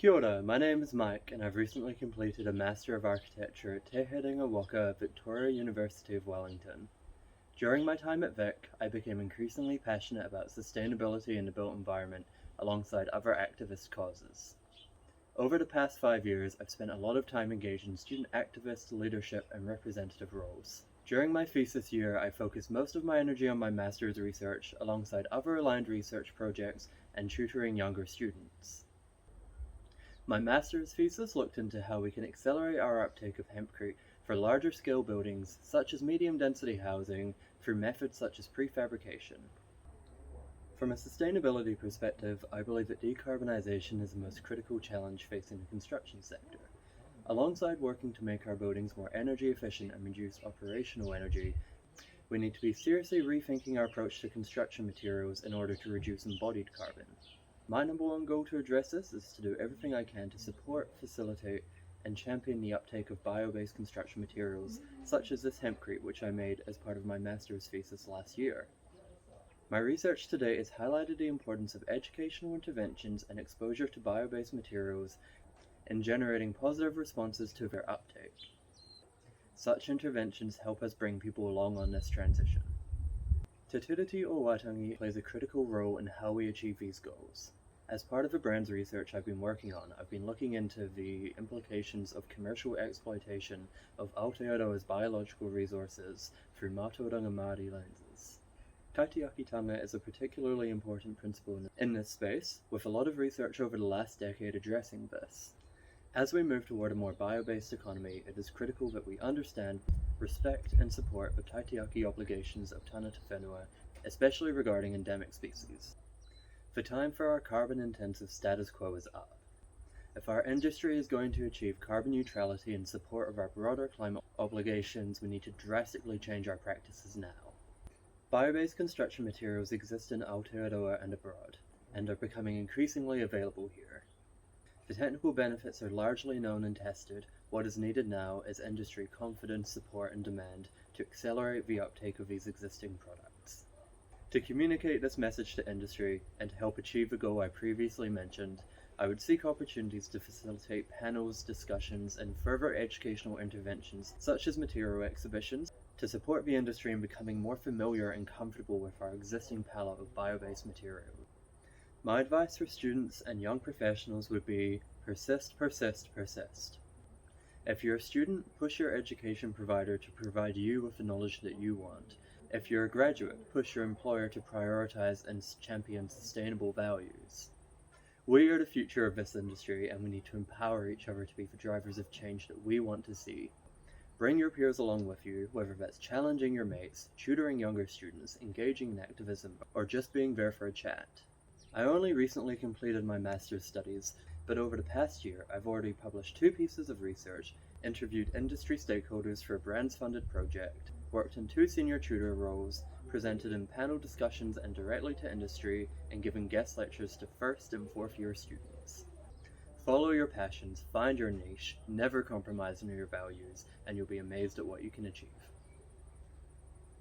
Kia ora, my name is Mike and I've recently completed a Master of Architecture at Te Herenga Waka, Victoria University of Wellington. During my time at Vic, I became increasingly passionate about sustainability in the built environment alongside other activist causes. Over the past 5 years, I've spent a lot of time engaged in student activist, leadership, and representative roles. During my thesis year, I focused most of my energy on my master's research alongside other aligned research projects and tutoring younger students. My master's thesis looked into how we can accelerate our uptake of hempcrete for larger scale buildings such as medium density housing through methods such as prefabrication. From a sustainability perspective, I believe that decarbonization is the most critical challenge facing the construction sector. Alongside working to make our buildings more energy efficient and reduce operational energy, we need to be seriously rethinking our approach to construction materials in order to reduce embodied carbon. My number one goal to address this is to do everything I can to support, facilitate, and champion the uptake of bio-based construction materials, such as this hempcrete which I made as part of my master's thesis last year. My research to date has highlighted the importance of educational interventions and exposure to bio-based materials in generating positive responses to their uptake. Such interventions help us bring people along on this transition. Te Tiriti o Waitangi plays a critical role in how we achieve these goals. As part of the brand's research I've been working on, I've been looking into the implications of commercial exploitation of Aotearoa's biological resources through Mātauranga Māori lenses. Kaitiakitanga is a particularly important principle in this space, with a lot of research over the last decade addressing this. As we move toward a more bio-based economy, it is critical that we understand, respect, and support the kaitiaki obligations of Tāngata Whenua, especially regarding endemic species. The time for our carbon-intensive status quo is up. If our industry is going to achieve carbon neutrality in support of our broader climate obligations, we need to drastically change our practices now. Bio-based construction materials exist in Aotearoa and abroad, and are becoming increasingly available here. The technical benefits are largely known and tested. What is needed now is industry confidence, support, and demand to accelerate the uptake of these existing products. To communicate this message to industry and to help achieve the goal I previously mentioned, I would seek opportunities to facilitate panels, discussions, and further educational interventions such as material exhibitions to support the industry in becoming more familiar and comfortable with our existing palette of bio-based materials. My advice for students and young professionals would be persist, persist, persist. If you're a student, push your education provider to provide you with the knowledge that you want. If you're a graduate, push your employer to prioritize and champion sustainable values. We are the future of this industry, and we need to empower each other to be the drivers of change that we want to see. Bring your peers along with you, whether that's challenging your mates, tutoring younger students, engaging in activism, or just being there for a chat. I only recently completed my master's studies, but over the past year I've already published 2 pieces of research, interviewed industry stakeholders for a brands-funded project, worked in 2 senior tutor roles, presented in panel discussions and directly to industry, and given guest lectures to 1st and 4th year students. Follow your passions, find your niche, never compromise on your values, and you'll be amazed at what you can achieve.